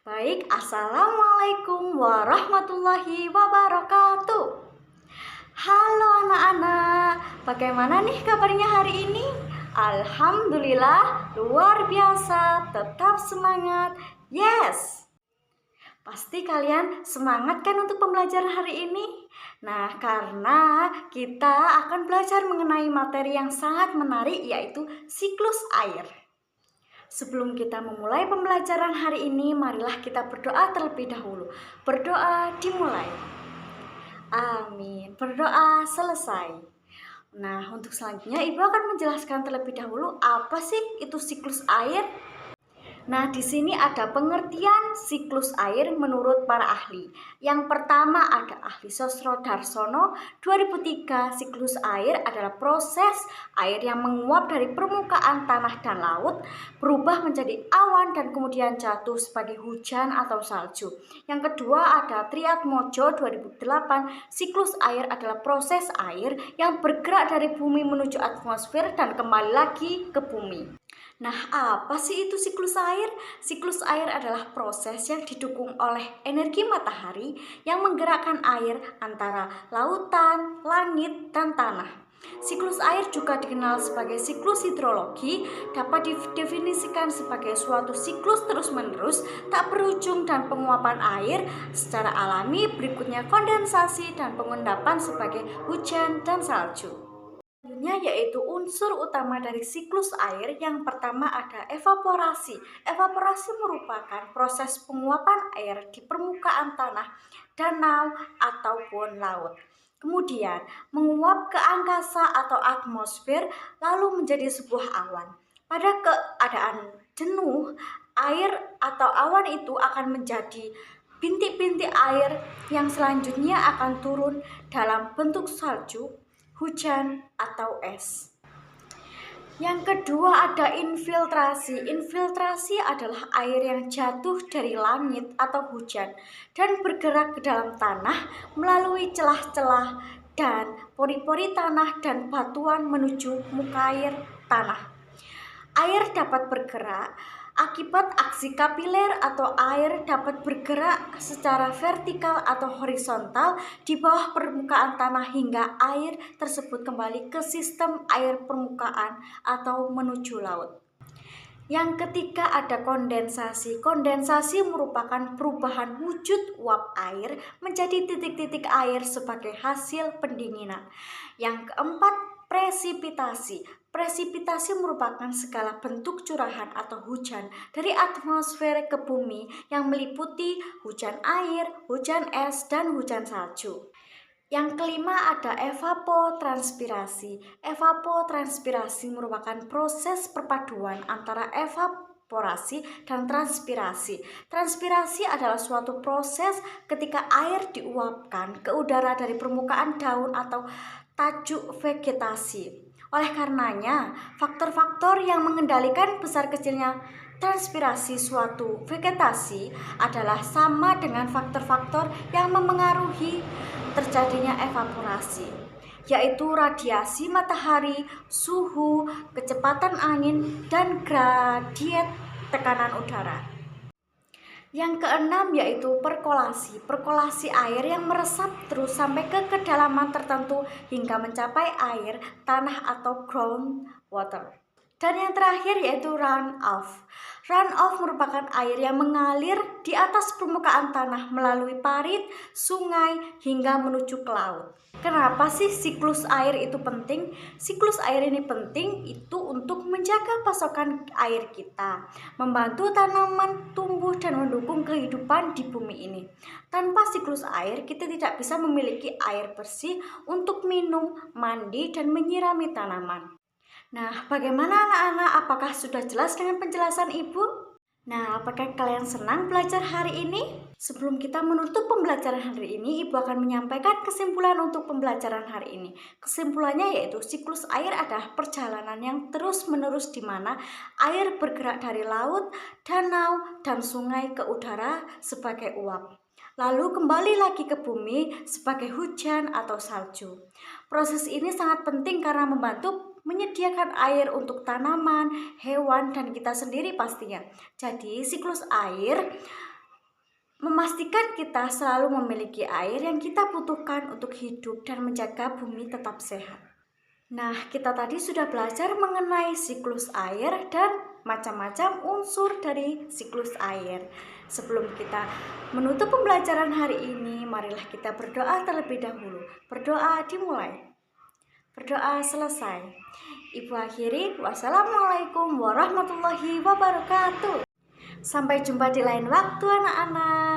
Baik, Assalamualaikum warahmatullahi wabarakatuh. Halo anak-anak, bagaimana nih kabarnya hari ini? Alhamdulillah, luar biasa, tetap semangat. Yes! Pasti kalian semangat kan untuk pembelajaran hari ini? Nah, karena kita akan belajar mengenai materi yang sangat menarik, yaitu siklus air. Sebelum kita memulai pembelajaran hari ini, marilah kita berdoa terlebih dahulu. Berdoa dimulai. Amin. Berdoa selesai. Nah, untuk selanjutnya Ibu akan menjelaskan terlebih dahulu apa sih itu siklus air. Nah, di sini ada pengertian siklus air menurut para ahli. Yang pertama ada ahli Sosrodarsono 2003. Siklus air adalah proses air yang menguap dari permukaan tanah dan laut, berubah menjadi awan dan kemudian jatuh sebagai hujan atau salju. Yang kedua ada Triatmojo 2008. Siklus air adalah proses air yang bergerak dari bumi menuju atmosfer dan kembali lagi ke bumi. Nah, apa sih itu siklus air? Siklus air adalah proses yang didukung oleh energi matahari yang menggerakkan air antara lautan, langit, dan tanah. Siklus air juga dikenal sebagai siklus hidrologi, dapat didefinisikan sebagai suatu siklus terus-menerus tak berujung dan penguapan air secara alami, berikutnya kondensasi dan pengendapan sebagai hujan dan salju. Selanjutnya yaitu unsur utama dari siklus air. Yang pertama ada evaporasi. Evaporasi merupakan proses penguapan air di permukaan tanah, danau, ataupun laut. Kemudian menguap ke angkasa atau atmosfer lalu menjadi sebuah awan. Pada keadaan jenuh, air atau awan itu akan menjadi bintik-bintik air yang selanjutnya akan turun dalam bentuk salju, hujan, atau es. Yang kedua ada infiltrasi. Infiltrasi adalah air yang jatuh dari langit atau hujan dan bergerak ke dalam tanah melalui celah-celah dan pori-pori tanah dan batuan menuju muka air tanah. Air dapat bergerak akibat aksi kapiler atau air dapat bergerak secara vertikal atau horizontal di bawah permukaan tanah hingga air tersebut kembali ke sistem air permukaan atau menuju laut. Yang ketiga ada kondensasi. Kondensasi merupakan perubahan wujud uap air menjadi titik-titik air sebagai hasil pendinginan. Yang keempat presipitasi. Presipitasi merupakan segala bentuk curahan atau hujan dari atmosfer ke bumi yang meliputi hujan air, hujan es, dan hujan salju. Yang kelima ada evapotranspirasi. Evapotranspirasi merupakan proses perpaduan antara evaporasi dan transpirasi. Transpirasi adalah suatu proses ketika air diuapkan ke udara dari permukaan daun atau tajuk vegetasi. Oleh karenanya, faktor-faktor yang mengendalikan besar kecilnya transpirasi suatu vegetasi adalah sama dengan faktor-faktor yang memengaruhi terjadinya evaporasi, yaitu radiasi matahari, suhu, kecepatan angin, dan gradien tekanan udara. Yang keenam yaitu perkolasi. Perkolasi air yang meresap terus sampai ke kedalaman tertentu hingga mencapai air, tanah atau groundwater. Dan yang terakhir yaitu runoff. Runoff merupakan air yang mengalir di atas permukaan tanah melalui parit, sungai, hingga menuju ke laut. Kenapa sih siklus air itu penting? Siklus air ini penting itu untuk menjaga pasokan air kita, membantu tanaman tumbuh dan mendukung kehidupan di bumi ini. Tanpa siklus air, kita tidak bisa memiliki air bersih untuk minum, mandi, dan menyirami tanaman. Nah, bagaimana anak-anak? Apakah sudah jelas dengan penjelasan Ibu? Nah, apakah kalian senang belajar hari ini? Sebelum kita menutup pembelajaran hari ini, Ibu akan menyampaikan kesimpulan untuk pembelajaran hari ini. Kesimpulannya yaitu siklus air adalah perjalanan yang terus-menerus di mana air bergerak dari laut, danau, dan sungai ke udara sebagai uap, lalu kembali lagi ke bumi sebagai hujan atau salju. Proses ini sangat penting karena membantu menyediakan air untuk tanaman, hewan, dan kita sendiri pastinya. Jadi siklus air memastikan kita selalu memiliki air yang kita butuhkan untuk hidup dan menjaga bumi tetap sehat. Nah, kita tadi sudah belajar mengenai siklus air dan macam-macam unsur dari siklus air. Sebelum kita menutup pembelajaran hari ini, marilah kita berdoa terlebih dahulu. Berdoa dimulai. Berdoa selesai. Ibu akhiri, wassalamualaikum warahmatullahi wabarakatuh. Sampai jumpa di lain waktu anak-anak.